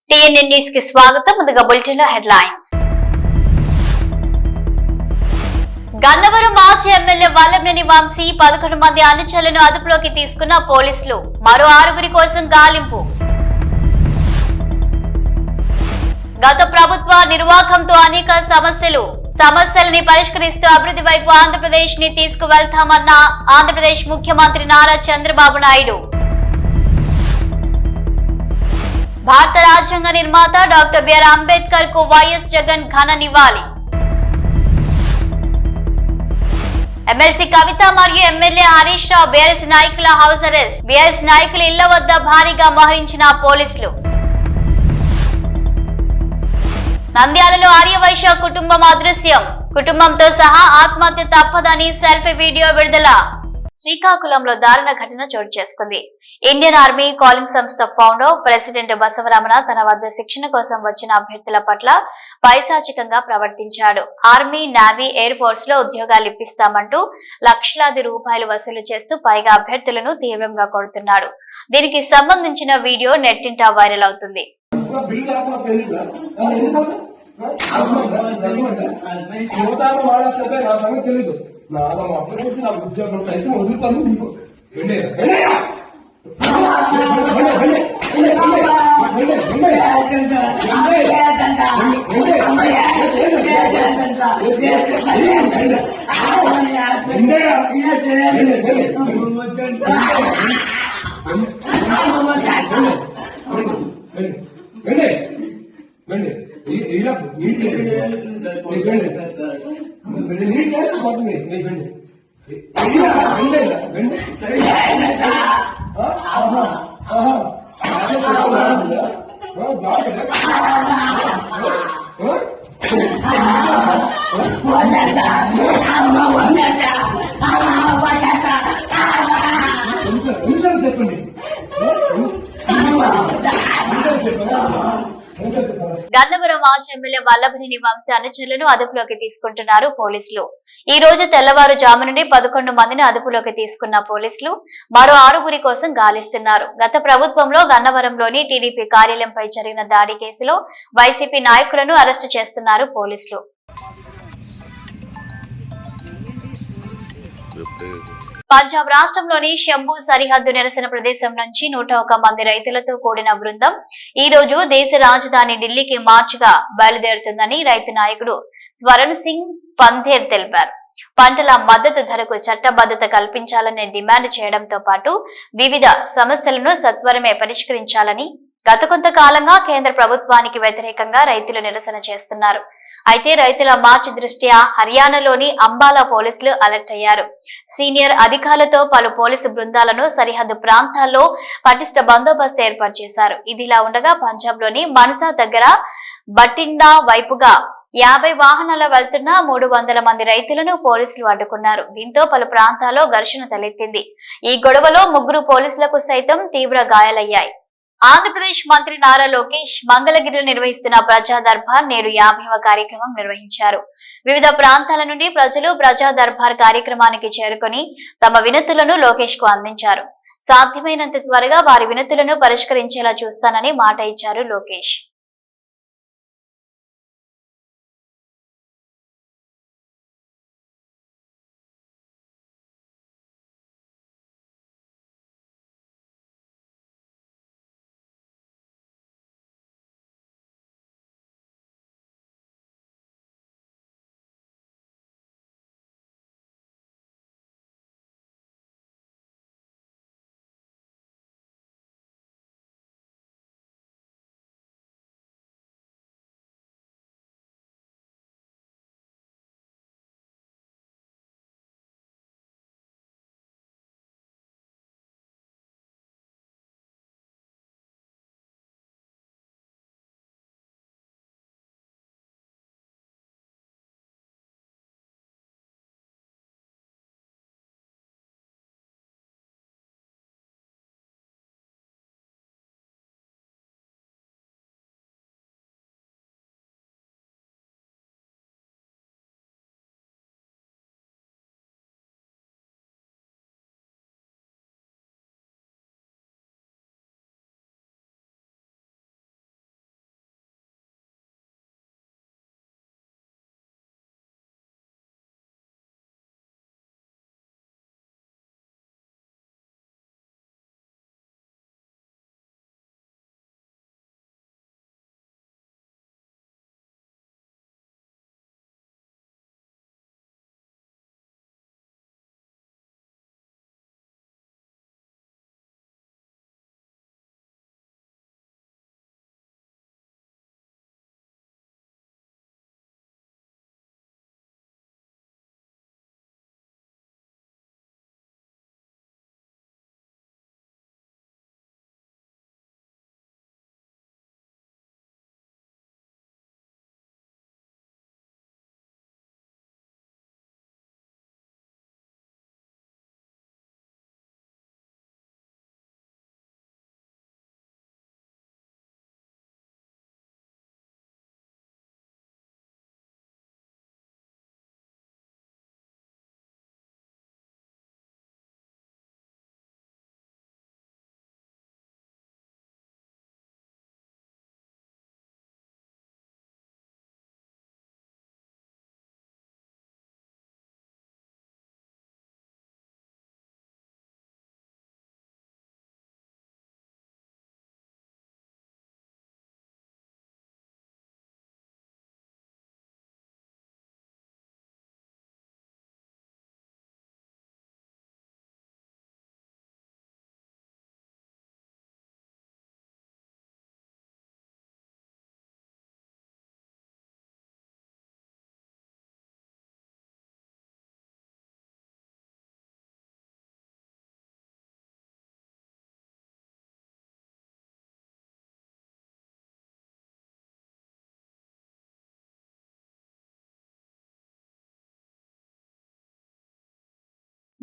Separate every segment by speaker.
Speaker 1: TNN news కి స్వాగతం. ముందుగా బులెటిన్ లో హెడ్లైన్స్. గన్నవరం మాజీ ఎమ్మెల్యే వల్లభనేని వంశీ 11 మంది అనుచరులను అదుపులోకి తీసుకున్న పోలీసులు. మరో 6 కోసం గాలింపు. గత ప్రభుత్వ నిర్వాహకంతో అనేక సమస్యల్ని పరిష్కరిస్తూ అభివృద్ధి వైపు ఆంధ్రప్రదేశ్ ని తీసుకువెళ్తామన్న ఆంధ్రప్రదేశ్ ముఖ్యమంత్రి నారా చంద్రబాబు నాయుడు. భారత రాజ్యాంగ నిర్మాత డాక్టర్ బిఆర్ అంబేద్కర్ కు వైఎస్ జగన్ ఘన నివాళి. ఎమ్మెల్సీ కవిత మరియు ఎమ్మెల్యే హరీష్ రావు బీఆర్ఎస్ నాయకుల హౌస్ అరెస్ట్. బీఆర్ఎస్ నాయకుల ఇళ్ల వద్ద భారీగా మోహరించిన పోలీసులు. నంద్యాలలో ఆర్యవైశ్య కుటుంబం అదృశ్యం. కుటుంబంతో సహా ఆత్మహత్య తప్పదని సెల్ఫీ వీడియో విడుదల. శ్రీకాకుళంలో దారుణ ఘటన చోటు చేసుకుంది. ఇండియన్ ఆర్మీ కాలింగ్ సంస్థ ఫౌండర్ ప్రెసిడెంట్ బసవరమణ తన వద్ద శిక్షణ కోసం వచ్చిన అభ్యర్థుల పట్ల పైశాచికంగా ప్రవర్తించాడు. ఆర్మీ, నేవీ, ఎయిర్ ఫోర్స్ లో ఉద్యోగాలు ఇప్పిస్తామంటూ లక్షలాది రూపాయలు వసూలు చేస్తూ పైగా అభ్యర్థులను తీవ్రంగా కొడుతున్నాడు. దీనికి సంబంధించిన వీడియో నెట్టింట వైరల్ అవుతుంది.
Speaker 2: ఉద్యోగం సైతం వదులుతాను నీకు చెప్పండి.
Speaker 1: గన్నవరం మాజీ ఎమ్మెల్యే వల్లభనేని వంశీ అనుచరులను అదుపులోకి తీసుకుంటున్నారు పోలీసులు. ఈ రోజు తెల్లవారుజాము నుండి 11 మందిని అదుపులోకి తీసుకున్న పోలీసులు మరో 6 కోసం గాలిస్తున్నారు. గత ప్రభుత్వంలో గన్నవరంలోని టీడీపీ కార్యాలయంపై జరిగిన దాడి కేసులో వైసీపీ నాయకులను అరెస్టు చేస్తున్నారు పోలీసులు. పంజాబ్ రాష్ట్రంలోని శంభు సరిహద్దు నిరసన ప్రదేశం నుంచి 101 మంది రైతులతో కూడిన బృందం ఈ రోజు దేశ రాజధాని ఢిల్లీకి మార్చిగా బయలుదేరుతుందని రైతు నాయకుడు స్వరణ్ సింగ్ పంధేర్ తెలిపారు. పంటల మద్దతు ధరకు చట్టబద్ధత కల్పించాలని డిమాండ్ చేయడంతో పాటు వివిధ సమస్యలను సత్వరమే పరిష్కరించాలని గత కొంతకాలంగా కేంద్ర ప్రభుత్వానికి వ్యతిరేకంగా రైతులు నిరసన చేస్తున్నారు. అయితే రైతుల మార్చి దృష్ట్యా హర్యానాలోని అంబాలా పోలీసులు అలర్ట్ అయ్యారు. సీనియర్ అధికారులతో పలు పోలీసు బృందాలను సరిహద్దు ప్రాంతాల్లో పటిష్ట బందోబస్తు ఏర్పాటు చేశారు. ఇదిలా ఉండగా పంజాబ్ లోని మనసా దగ్గర బటిండా వైపుగా 50 వాహనాల్లో వెళ్తున్న 300 మంది రైతులను పోలీసులు అడ్డుకున్నారు. దీంతో పలు ప్రాంతాల్లో ఘర్షణ తలెత్తింది. ఈ గొడవలో 3 పోలీసులకు సైతం తీవ్ర గాయాలయ్యాయి. ఆంధ్రప్రదేశ్ మంత్రి నారా లోకేష్ మంగళగిరిలో నిర్వహిస్తున్న ప్రజా దర్బార్ నేడు 50వ కార్యక్రమం నిర్వహించారు. వివిధ ప్రాంతాల నుండి ప్రజలు ప్రజా దర్బార్ కార్యక్రమానికి చేరుకుని తమ వినతులను లోకేష్ కు అందించారు. సాధ్యమైనంత త్వరగా వారి వినతులను పరిష్కరించేలా చూస్తానని మాట ఇచ్చారు లోకేష్.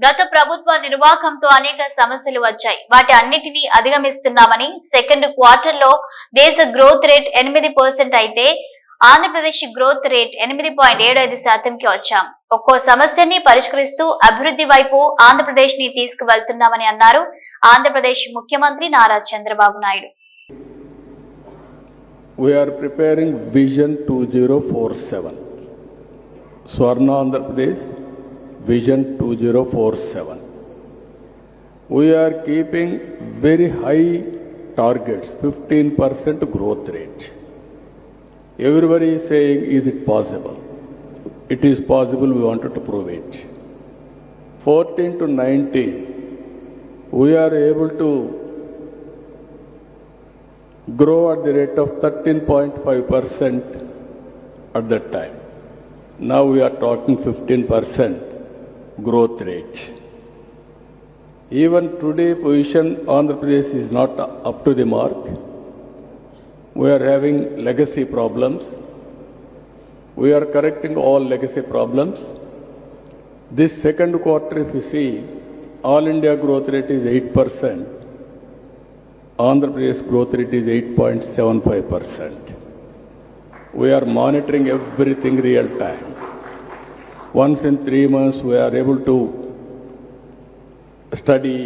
Speaker 1: గత ప్రభుత్వ నిర్వాహకంతో అనేక సమస్యలు వచ్చాయి. వాటి అన్నిటినీ అధిగమిస్తున్నామని సెకండ్ క్వార్టర్ లో దేశ గ్రోత్ రేట్ 8% అయితే ఆంధ్రప్రదేశ్ గ్రోత్ రేట్ 8.75%కి వచ్చాం. ఒక్కో సమస్యని పరిష్కరిస్తూ అభివృద్ధి వైపు ఆంధ్రప్రదేశ్ ని తీసుకువెళ్తున్నామని అన్నారు ఆంధ్రప్రదేశ్ ముఖ్యమంత్రి Nara Chandrababu Naidu.
Speaker 3: We are preparing Vision 2047. Swarna Andhra Pradesh Vision 2047. We are keeping very high targets, 15% growth rate. Everybody is saying, is it possible? It is possible, we wanted to prove it. 14 to 19, we are able to grow at the rate of 13.5% at that time. Now we are talking 15% growth rate. Even today position Andhra Pradesh is not up to the mark. We are having legacy problems. We are correcting all legacy problems. This second quarter, if you see, all India growth rate is 8%. Andhra Pradesh growth rate is 8.75%. We are monitoring everything real time. Once in 3 months, we are able to study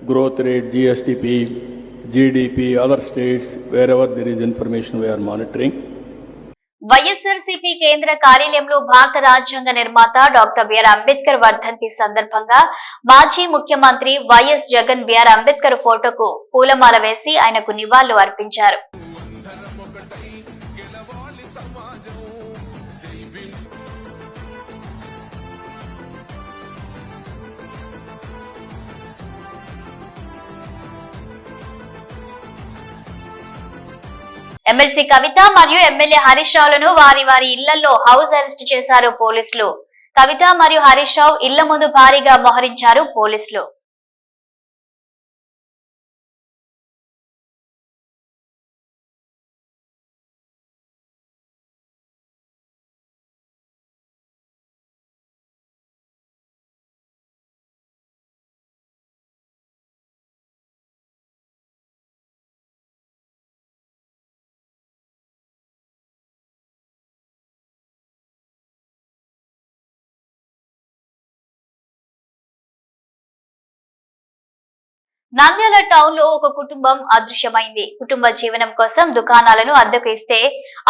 Speaker 3: growth rate, GSDP, GDP, other states, wherever there is information we are monitoring.
Speaker 1: YSRCP కేంద్ర కార్యాలయంలో భారత రాజ్యాంగ నిర్మాత doctor BR Ambedkar వర్ధంతి సందర్భంగా మాజీ ముఖ్యమంత్రి YS Jagan BR Ambedkar ఫోటోకు పూలమాల వేసి ఆయనకు నివాళులు అర్పించారు. ఎమ్మెల్సీ కవిత మరియు ఎమ్మెల్యే హరీష్ రావులను వారి ఇళ్లలో హౌస్ అరెస్ట్ చేశారు పోలీసులు. కవిత మరియు హరీష్ రావు ఇళ్ల ముందు భారీగా మోహరించారు పోలీసులు. నంద్యాల టౌన్ లో ఒక కుటుంబం అదృశ్యమైంది. కుటుంబ జీవనం కోసం దుకాణాలను అద్దెకు ఇస్తే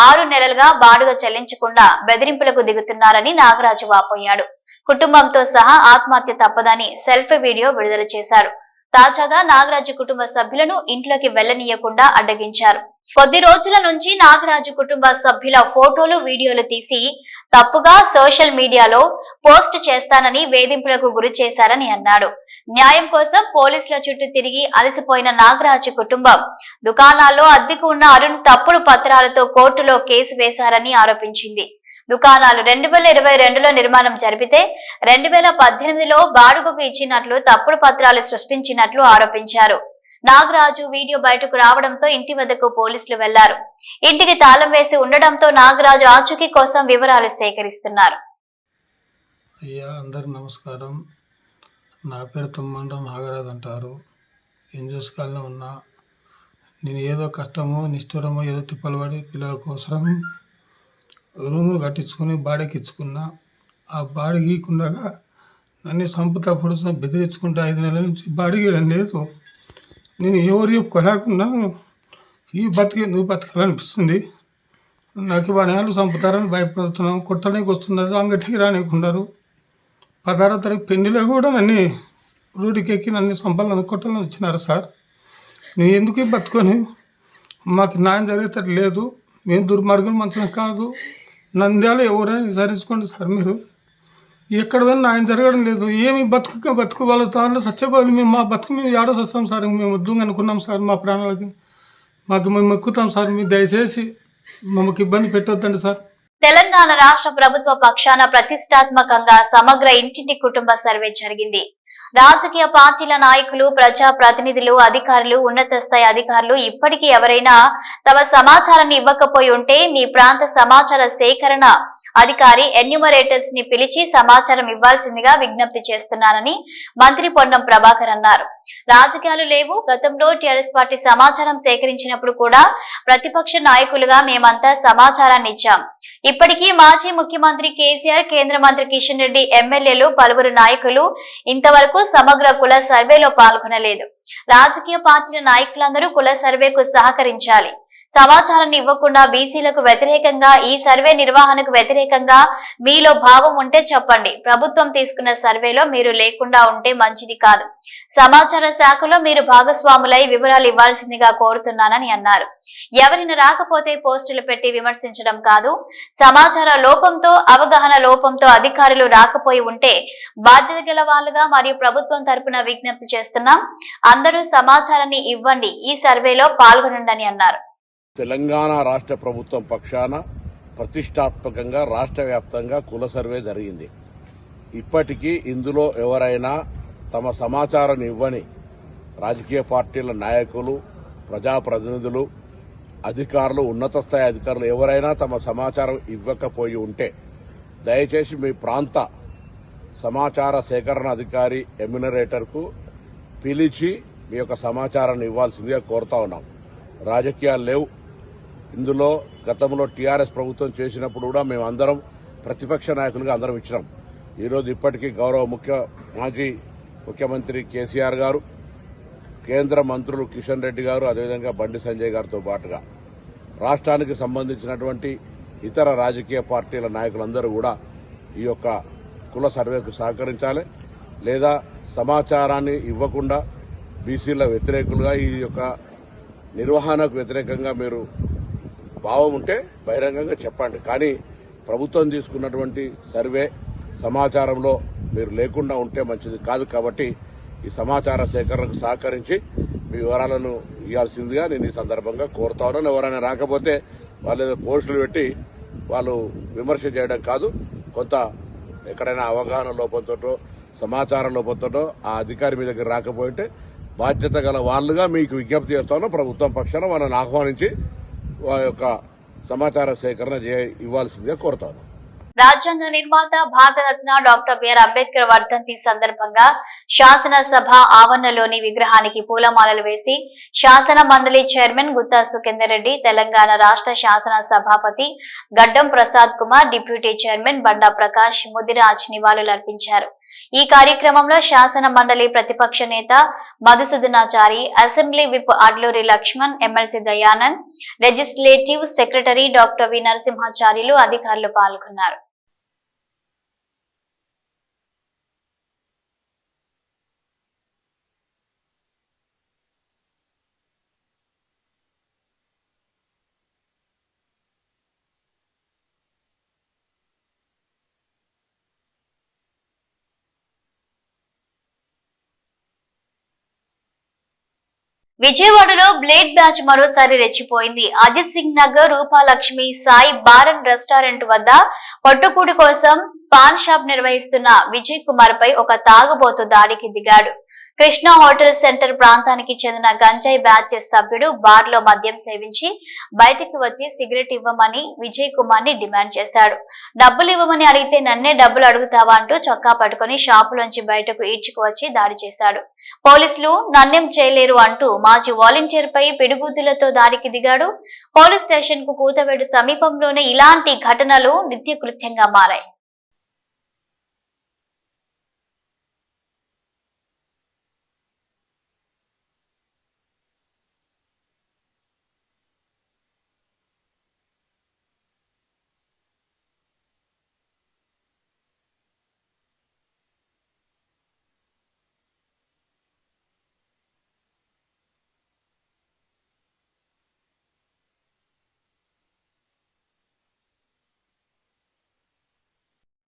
Speaker 1: 6 నెలలుగా బాడుగ చెల్లించకుండా బెదిరింపులకు దిగుతున్నారని నాగరాజు వాపోయాడు. కుటుంబంతో సహా ఆత్మహత్య తప్పదని సెల్ఫీ వీడియో విడుదల చేశారు. తాజాగా నాగరాజు కుటుంబ సభ్యులను ఇంట్లోకి వెళ్లనీయకుండా అడ్డగించారు. కొద్ది రోజుల నుంచి నాగరాజు కుటుంబ సభ్యుల ఫోటోలు వీడియోలు తీసి తప్పుగా సోషల్ మీడియాలో పోస్ట్ చేస్తానని వేధింపులకు గురి చేశారని అన్నాడు. న్యాయం కోసం పోలీసుల చుట్టూ తిరిగి అలసిపోయిన నాగరాజు కుటుంబం దుకాణాల్లో అద్దెకు ఉన్న అరుణ్ తప్పుడు పత్రాలతో కోర్టులో కేసు వేశారని ఆరోపించింది. దుకాణాలు 2022లో నిర్మాణం జరిపితే 2018లో బాడుగకు ఇచ్చినట్లు తప్పుడు పత్రాలు సృష్టించినట్లు ఆరోపించారు. నాగరాజు వీడియో బయటకు రావడంతో ఇంటి వద్దకు పోలీసులు వెళ్లారు. ఇంటికి తాళం వేసి ఉండడంతో నాగరాజు ఆచూకీ కోసం వివరాలు సేకరిస్తున్నారు.
Speaker 4: అయ్యా, అందరికి నమస్కారం. నా పేరు తుమ్మండ్ర నాగరాజు అంటారు. ఎన్జిఓస్ కాలనీ ఉన్నా. నేను ఏదో కష్టమో నిష్ఠూరమో ఏదో తిప్పలు పడి పిల్లల కోసం రూములు కట్టించుకొని బాడీకి ఇచ్చుకున్నా. ఆ బాడీకి ఇవ్వకుండా నన్ను సంపుతప్పుడు బెదిరించుకుంటే 5 నెలల నుంచి బాడీకి ఇవ్వడం లేదు. నేను ఎవరు చెప్పుకోలేకుండా ఈ నువ్వు బతకాలనిపిస్తుంది. నాకు 10 ఏళ్ళు చంపుతారని భయపడుతున్నాం. కొట్టడానికి వస్తున్నారు, అంగటికి రానికున్నారు. 16వ తారీఖు పెళ్లిలో కూడా నన్ను రోడ్డుకి ఎక్కి నన్ను చంపాలని కొట్టాలని వచ్చినారు సార్. నేను ఎందుకు బతుకొని మాకు న్యాయం జరిగేటట్టు లేదు. మేము దుర్మార్గం మంచిగా కాదు. నంద్యాల ఎవరైనా విచారించుకోండి సార్. మీరు ఎక్కడ పోయినా న్యాయం జరగడం లేదు. ఏమి బతుకు వాళ్ళ తాను సత్యబాబు మేము మా బతుకు మేము ఏడో వస్తాం సార్. మేము వద్దు అనుకున్నాం సార్. మా ప్రాణాలకి మేము ఎక్కుతాం సార్. మీరు దయచేసి మమ్మల్ని ఇబ్బంది పెట్టొద్దండి సార్.
Speaker 1: తెలంగాణ రాష్ట్ర ప్రభుత్వ పక్షాన ప్రతిష్టాత్మకంగా సమగ్ర ఇంటింటి కుటుంబ సర్వే జరిగింది. రాజకీయ పార్టీల నాయకులు, ప్రజా ప్రతినిధులు, అధికారులు, ఉన్నత స్థాయి అధికారులు ఇప్పటికీ ఎవరైనా తమ సమాచారాన్ని ఇవ్వకపోయి ఉంటే మీ ప్రాంత సమాచార సేకరణ అధికారి ఎన్యూమరేటర్స్ ని పిలిచి సమాచారం ఇవ్వాల్సిందిగా విజ్ఞప్తి చేస్తున్నానని మంత్రి పొన్నం ప్రభాకర్ అన్నారు. రాజకీయాలు లేవు. గతంలో టీఆర్ఎస్ పార్టీ సమాచారం సేకరించినప్పుడు కూడా ప్రతిపక్ష నాయకులుగా మేమంతా సమాచారాన్ని ఇచ్చాం. ఇప్పటికీ మాజీ ముఖ్యమంత్రి కేసీఆర్, కేంద్ర మంత్రి కిషన్ రెడ్డి, ఎమ్మెల్యేలు, పలువురు నాయకులు ఇంతవరకు సమగ్ర కుల సర్వేలో పాల్గొనలేదు. రాజకీయ పార్టీల నాయకులందరూ కుల సర్వేకు సహకరించాలి. సమాచారాన్ని ఇవ్వకుండా బీసీలకు వ్యతిరేకంగా, ఈ సర్వే నిర్వహణకు వ్యతిరేకంగా మీలో భావం ఉంటే చెప్పండి. ప్రభుత్వం తీసుకున్న సర్వేలో మీరు లేకుండా ఉంటే మంచిది కాదు. సమాచార శాఖలో మీరు భాగస్వాములై వివరాలు ఇవ్వాల్సిందిగా కోరుతున్నానని అన్నారు. ఎవరిని రాకపోతే పోస్టులు పెట్టి విమర్శించడం కాదు. సమాచార లోపంతో, అవగాహన లోపంతో అధికారులు రాకపోయి ఉంటే బాధ్యత గల వాళ్లుగా మరియు ప్రభుత్వం తరపున విజ్ఞప్తి చేస్తున్నాం. అందరూ సమాచారాన్ని ఇవ్వండి, ఈ సర్వేలో పాల్గొనండి అన్నారు.
Speaker 5: తెలంగాణ రాష్ట్ర ప్రభుత్వం పక్షాన ప్రతిష్టాత్మకంగా రాష్ట్ర వ్యాప్తంగా కుల సర్వే జరిగింది. ఇప్పటికీ ఇందులో ఎవరైనా తమ సమాచారం ఇవ్వని రాజకీయ పార్టీల నాయకులు, ప్రజాప్రతినిధులు, అధికారులు, ఉన్నత స్థాయి అధికారులు ఎవరైనా తమ సమాచారం ఇవ్వకపోయి ఉంటే దయచేసి మీ ప్రాంత సమాచార సేకరణ అధికారి ఎమ్యునరేటర్కు పిలిచి మీ యొక్క సమాచారాన్ని ఇవ్వాల్సిందిగా కోరుతా ఉన్నాం. రాజకీయాలు లేవు. ఇందులో గతంలో టీఆర్ఎస్ ప్రభుత్వం చేసినప్పుడు కూడా మేమందరం ప్రతిపక్ష నాయకులుగా అందరం ఇచ్చినాం. ఈరోజు ఇప్పటికీ గౌరవ మాజీ ముఖ్యమంత్రి కేసీఆర్ గారు, కేంద్ర మంత్రులు కిషన్ రెడ్డి గారు, అదేవిధంగా బండి సంజయ్ గారితో పాటుగా రాష్ట్రానికి సంబంధించినటువంటి ఇతర రాజకీయ పార్టీల నాయకులందరూ కూడా ఈ యొక్క కుల సర్వేకు సహకరించాలి. లేదా సమాచారాన్ని ఇవ్వకుండా బీసీల వ్యతిరేకులుగా, ఈ యొక్క నిర్వహణకు వ్యతిరేకంగా మీరు భావం ఉంటే బహిరంగంగా చెప్పండి. కానీ ప్రభుత్వం తీసుకున్నటువంటి సర్వే సమాచారంలో మీరు లేకుండా ఉంటే మంచిది కాదు. కాబట్టి ఈ సమాచార సేకరణకు సహకరించి మీ వివరాలను ఇవ్వాల్సిందిగా నేను ఈ సందర్భంగా కోరుతా ఉన్నాను. ఎవరైనా రాకపోతే వాళ్ళు పోస్టులు పెట్టి వాళ్ళు విమర్శ చేయడం కాదు. కొంత ఎక్కడైనా అవగాహన లోపంతో, సమాచార లోపంతో ఆ అధికారి మీ దగ్గర రాకపోయింటే బాధ్యత గల వాళ్ళుగా మీకు విజ్ఞప్తి చేస్తాను. ప్రభుత్వం పక్షాన వాళ్ళని ఆహ్వానించి వారి యొక్క సమాచార సేకరణ ఇవ్వాల్సిందిగా కోరుతాను.
Speaker 1: రాజ్యాంగ నిర్మాత భారతరత్న డాక్టర్ బిఆర్ అంబేద్కర్ వర్ధంతి సందర్భంగా శాసనసభ ఆవరణలోని విగ్రహానికి పూలమాలలు వేసి శాసన మండలి చైర్మన్ గుత్తా సుఖేందర్ రెడ్డి, తెలంగాణ రాష్ట్ర శాసన సభాపతి గడ్డం ప్రసాద్ కుమార్, డిప్యూటీ చైర్మన్ బండా ప్రకాష్ ముదిరాజ్ నివాళులర్పించారు. ఈ కార్యక్రమంలో శాసన మండలి ప్రతిపక్ష నేత Madhusudanachari, assembly whip Adluri Laxman, MLC Dayanand, legislative secretary doctor V Narasimhacharyulu, అధికారులు పాల్గొన్నారు. విజయవాడలో బ్లేడ్ బ్యాచ్ మరోసారి రెచ్చిపోయింది. Ajit Singh Nagar Rupalakshmi Sai bar and restaurant వద్ద పట్టుకూడి కోసం పాన్ షాప్ నిర్వహిస్తున్న విజయ్ కుమార్ పై ఒక తాగుబోతు దాడికి దిగాడు. కృష్ణ హోటల్ సెంటర్ ప్రాంతానికి చెందిన గంజాయి బ్యాచ్ సభ్యుడు బార్ లో మద్యం సేవించి బయటికి వచ్చి సిగరెట్ ఇవ్వమని విజయ్ కుమార్ ని డిమాండ్ చేశాడు. డబ్బులు ఇవ్వమని అడిగితే నన్నే డబ్బులు అడుగుతావా అంటూ చొక్కా పట్టుకుని షాపులోంచి బయటకు ఈడ్చుకువచ్చి దాడి చేశాడు. పోలీసులు నన్నేం చేయలేరు అంటూ మాజీ వాలంటీర్ పై పిడుగుతులతో దాడికి దిగాడు. పోలీస్ స్టేషన్ కు కూతవేడు సమీపంలోనే ఇలాంటి ఘటనలు నిత్యకృత్యంగా మారాయి.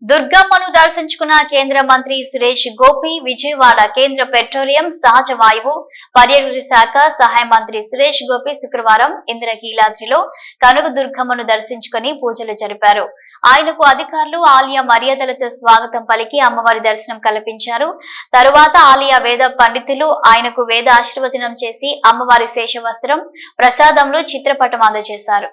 Speaker 1: దుర్గమ్మను దర్శించుకున్న కేంద్ర మంత్రి సురేష్ గోపి విజయవాడ కేంద్ర పెట్రోలియం, సహజ వాయువు, పర్యాటక శాఖ సహాయ మంత్రి సురేష్ గోపి శుక్రవారం ఇంద్రకీలాద్రిలో కనక దుర్గమ్మను దర్శించుకుని పూజలు జరిపారు. ఆయనకు అధికారులు ఆలయ మర్యాదలతో స్వాగతం పలికి అమ్మవారి దర్శనం కల్పించారు. తరువాత ఆలయ వేద పండితులు ఆయనకు వేద ఆశీర్వచనం చేసి అమ్మవారి శేషవస్త్రం, ప్రసాదంలో చిత్రపటం అందజేశారు.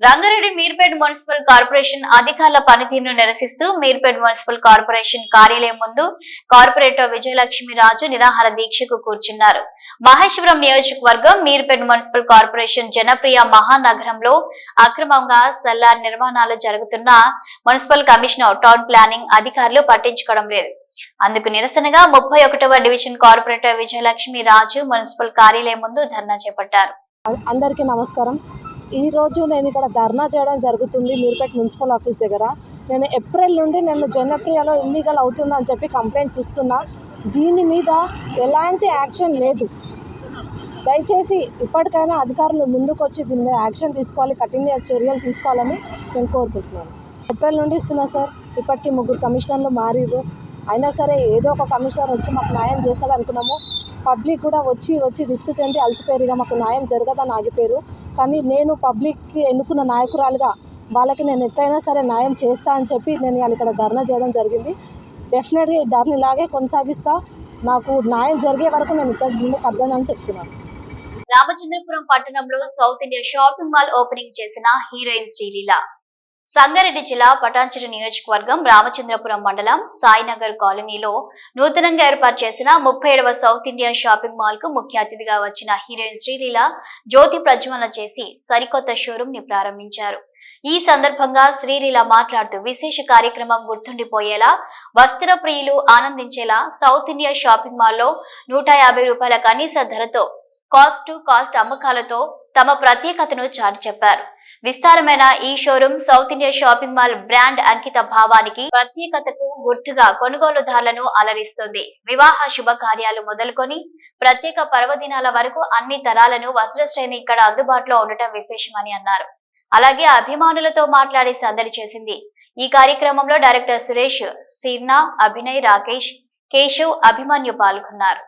Speaker 1: రంగారెడ్డి మీర్పేట్ మున్సిపల్ కార్పొరేషన్ అధికారుల పనితీరును నిరసిస్తూ మీర్పేట్ మున్సిపల్ కార్పొరేషన్ కార్యాలయం ముందు కార్పొరేటర్ విజయలక్ష్మి రాజు నిరాహార దీక్షకు కూర్చున్నారు. మహేశ్వరం నియోజకవర్గం మీర్పేట్ మున్సిపల్ కార్పొరేషన్ జనప్రియ మహానగరంలో అక్రమంగా సెల్లార్ నిర్మాణాలు జరుగుతున్న మున్సిపల్ కమిషనర్ టౌన్ ప్లానింగ్ అధికారులు పట్టించుకోవడం లేదు. అందుకు నిరసనగా 31వ డివిజన్ కార్పొరేటర్ విజయలక్ష్మి రాజు మున్సిపల్ కార్యాలయం ముందు ధర్నా చేపట్టారు.
Speaker 6: అందరికీ నమస్కారం. ఈరోజు నేను ఇక్కడ ధర్నా చేయడం జరుగుతుంది మీర్పేట్ మున్సిపల్ ఆఫీస్ దగ్గర. నేను ఏప్రిల్ నుండి నేను జనప్రియలో ఇల్లీగల్ అవుతుందని చెప్పి కంప్లైంట్స్ ఇస్తున్నా. దీని మీద ఎలాంటి యాక్షన్ లేదు. దయచేసి ఇప్పటికైనా అధికారులు ముందుకు వచ్చి దీని మీద యాక్షన్ తీసుకోవాలి, కఠిన చర్యలు తీసుకోవాలని నేను కోరుకుంటున్నాను. ఏప్రిల్ నుండి ఇస్తున్నా సార్. ఇప్పటికీ 3 కమిషనర్లు మారిర్రు. అయినా సరే ఏదో ఒక కమిషనర్ వచ్చి మాకు న్యాయం చేస్తాడు అనుకున్నాము. పబ్లిక్ కూడా వచ్చి విసుగు చెంది అలసిపోయారుగా, మాకు న్యాయం జరగదని ఆగిపోయారు. కానీ నేను పబ్లిక్కి ఎన్నుకున్న నాయకురాలుగా వాళ్ళకి నేను ఎట్లయినా సరే న్యాయం చేస్తా అని చెప్పి నేను ఇక్కడ ధర్నా చేయడం జరిగింది. డెఫినెట్గా ఈ ధర్నా ఇలాగే కొనసాగిస్తా. నాకు న్యాయం జరిగే వరకు నేను ఇక్కడ ముందుకు అర్థమని చెప్తున్నాను.
Speaker 1: రామచంద్రపురం పట్టణంలో south India shopping mall opening చేసిన హీరోయిన్ శ్రీలీల. సంగారెడ్డి జిల్లా పటాన్చెరు నియోజకవర్గం రామచంద్రపురం మండలం సాయినగర్ కాలనీలో నూతనంగా ఏర్పాటు చేసిన 37వ సౌత్ ఇండియా షాపింగ్ మాల్ కు ముఖ్య అతిథిగా వచ్చిన హీరోయిన్ శ్రీలీల జ్యోతి ప్రజ్వలన చేసి సరికొత్త షోరూం ని ప్రారంభించారు. ఈ సందర్భంగా శ్రీలీల మాట్లాడుతూ విశేష కార్యక్రమం గుర్తుండిపోయేలా, వస్త్ర ప్రియులు ఆనందించేలా సౌత్ ఇండియా షాపింగ్ మాల్లో 150 రూపాయల కనీస ధరతో కాస్ట్ టు కాస్ట్ అమ్మకాలతో తమ ప్రత్యేకతను చాటి చెప్పారు. విస్తారమైన ఈ showroom South India shopping mall brand అంకిత భావానికి, ప్రత్యేకతకు గుర్తుగా కొనుగోలుదారులను అలరిస్తుంది. వివాహ శుభకార్యాలు మొదలుకొని ప్రత్యేక పర్వదినాల వరకు అన్ని తరాలను వస్త్ర శ్రేణి ఇక్కడ అందుబాటులో ఉండటం విశేషమని అన్నారు. అలాగే అభిమానులతో మాట్లాడి సందడి చేసింది. ఈ కార్యక్రమంలో డైరెక్టర్ సురేష్, సీర్నా, అభినయ్, రాకేష్, కేశవ్, అభిమన్యు పాల్గొన్నారు.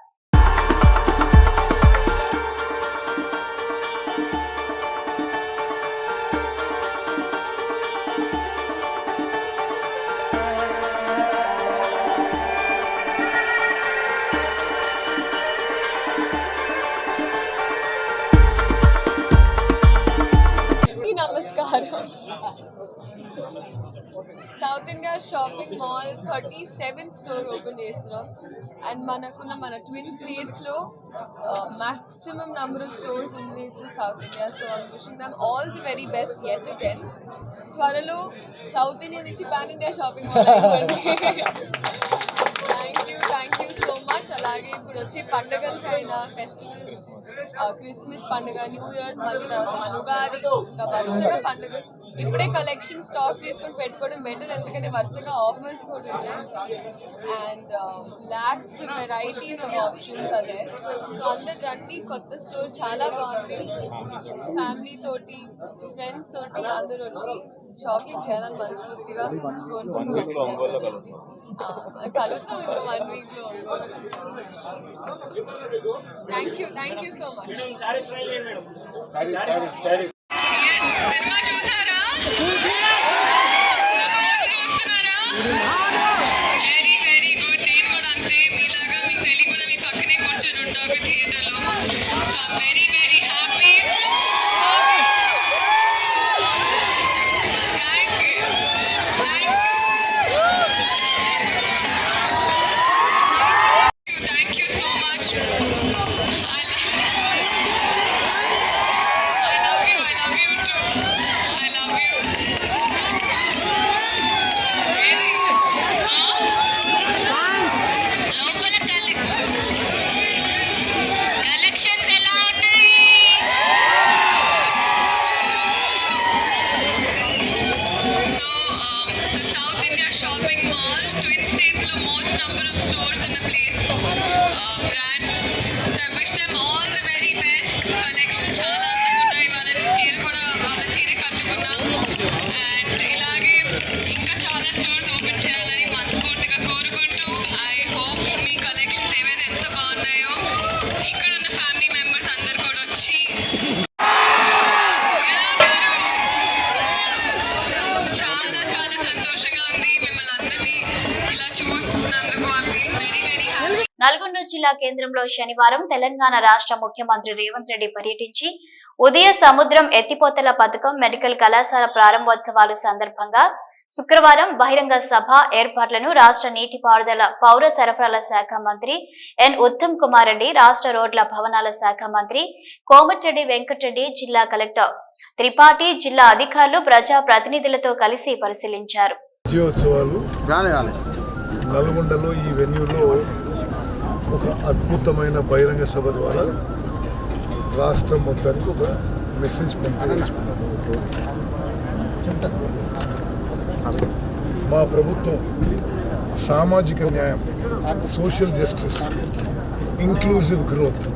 Speaker 7: South India shopping mall 37th store open చేస్తున్నాం. అండ్ మన ట్విన్ స్టేట్స్లో maximum number of stores ఉంది south India. So I'm wishing them all the very best yet again. త్వరలో సౌత్ ఇండియా నుంచి పాన్ ఇండియా షాపింగ్ మాల్ అయిపోయింది. Thank you so much. అలాగే ఇప్పుడు వచ్చే పండుగలకైనా, ఫెస్టివల్స్, క్రిస్మస్ పండుగ, న్యూ ఇయర్, మళ్ళీ తర్వాత మన ఉగాది, ఇంకా వరుసగా పండుగ. ఇప్పుడే కలెక్షన్ స్టాక్ చేసుకొని పెట్టుకోవడం బెటర్, ఎందుకంటే వరుసగా ఆఫర్స్ కూడా ఉంటాయి. And lakhs varieties of options అదే. సో అందరు రండి, కొత్త స్టోర్ చాలా బాగుంది. ఫ్యామిలీ తోటి, ఫ్రెండ్స్ తోటి అందరు వచ్చి షాపింగ్ చేయాలని మనస్ఫూర్తిగా కోరుకుంటున్నాను. కలుద్దాం ఇంకో 1 week లో. Thank you so much. Cinema చూసారా? Very very good. నేను కూడా అంతే, మీలాగా మీకు తెలియకుండా మీ పక్కనే కూర్చొని ఉంటా ఒక థియేటర్లో. So very very happy. Thank you so much. Collections ఎలా ఉన్నాయి?
Speaker 1: జిల్లా కేంద్రంలో శనివారం తెలంగాణ రాష్ట్ర ముఖ్యమంత్రి రేవంత్ రెడ్డి పర్యటించి ఉదయ సముద్రం ఎత్తిపోతల పథకం మెడికల్ కళాశాల ప్రారంభోత్సవాలు సందర్భంగా శుక్రవారం బహిరంగ సభ ఏర్పాట్లను రాష్ట్ర నీటిపారుదల పౌర సరఫరాల శాఖ మంత్రి ఎన్ ఉత్తమ్ కుమార్ రెడ్డి, రాష్ట్ర రోడ్ల భవనాల శాఖ మంత్రి కోమటిరెడ్డి వెంకటరెడ్డి, జిల్లా కలెక్టర్ త్రిపాఠి, జిల్లా అధికారులు, ప్రజా ప్రతినిధులతో కలిసి పరిశీలించారు.
Speaker 8: విజయోత్సవాలు నల్గొండలో ఈ వెన్యూలో ఒక అద్భుతమైన బహిరంగ సభ ద్వారా రాష్ట్రం మొత్తానికి ఒక మెసేజ్ పంపించుకున్నాము. మా ప్రభుత్వం సామాజిక న్యాయం, సోషల్ జస్టిస్, ఇంక్లూజివ్ గ్రోత్,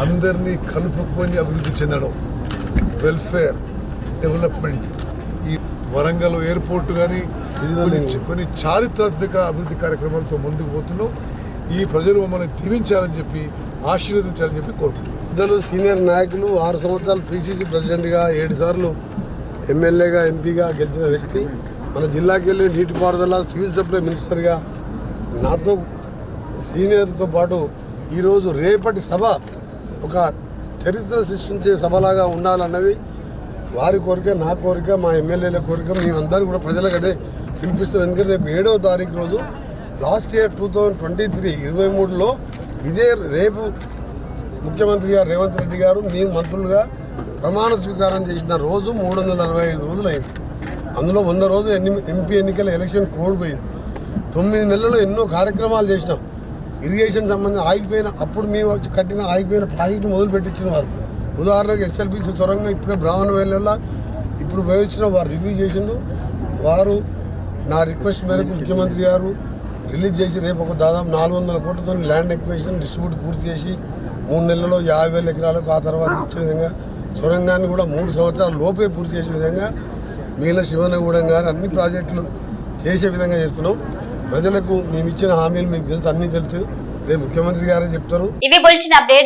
Speaker 8: అందరినీ కలుపుకొని అభివృద్ధి చెందడం, వెల్ఫేర్, డెవలప్మెంట్, ఈ వరంగల్ ఎయిర్పోర్ట్ కానీ కొన్ని చారిత్రాత్మక అభివృద్ధి కార్యక్రమాలతో ముందుకు పోతున్నాం. ఈ ప్రజలు మమ్మల్ని దీవించాలని చెప్పి, ఆశీర్వదించాలని చెప్పి కోరుకుంటున్నాం.
Speaker 9: పెద్దలు, సీనియర్ నాయకులు, 6 సంవత్సరాలు PCC ప్రెసిడెంట్గా, 7 సార్లు ఎమ్మెల్యేగా, ఎంపీగా గెలిచిన వ్యక్తి, మన జిల్లాకి వెళ్ళి నీటిపారుదల, సివిల్ సప్లై మినిస్టర్గా నాతో సీనియర్తో పాటు ఈరోజు రేపటి సభ ఒక చరిత్ర సృష్టించే సభలాగా ఉండాలన్నది వారి కోరిక, నా కోరిక, మా ఎమ్మెల్యేల కోరిక. మేమందరం కూడా ప్రజలకు అదే పిలిపిస్తాం. ఎందుకంటే రేపు 7వ తారీఖు రోజు లాస్ట్ ఇయర్ 2023లో ఇదే రేపు ముఖ్యమంత్రి గారు రేవంత్ రెడ్డి గారు మేము మంత్రులుగా ప్రమాణ స్వీకారం చేసిన రోజు 345 రోజులు అయింది. అందులో 100 రోజులు ఎంపీ ఎన్నికల ఎలక్షన్ కోడ్ పోయింది. 9 నెలల్లో ఎన్నో కార్యక్రమాలు చేసినాం. ఇరిగేషన్ సంబంధించి ఆగిపోయిన, అప్పుడు మేము వచ్చి కట్టిన ఆగిపోయిన ప్రాజెక్టు మొదలు పెట్టించిన వారు. ఉదాహరణకు SLBC సొరంగం ఇప్పుడే బ్రాహ్మణవేళ్ళ ఇప్పుడు వేయించిన వారు రివ్యూ చేసిండు. వారు నా రిక్వెస్ట్ మేరకు ముఖ్యమంత్రి గారు రిలీజ్ చేసి రేపు ఒక దాదాపు 400 కోట్లతో ల్యాండ్ ఎక్విజిషన్ డిస్ట్రిబ్యూట్ పూర్తి చేసి 3 నెలల్లో 50,000 ఎకరాలకు ఆ తర్వాత ఇచ్చే విధంగా, సొరంగాన్ని కూడా 3 సంవత్సరాల లోపే పూర్తి చేసే విధంగా, మిగిలిన శివనగూడెం గారు అన్ని ప్రాజెక్టులు చేసే విధంగా చేస్తున్నాం. ప్రజలకు మేము ఇచ్చిన హామీలు మీకు తెలుసు, అన్నీ తెలుసు. రేపు ముఖ్యమంత్రి గారే చెప్తారు.
Speaker 1: ఇవి బులెటిన్ అప్డేట్స్.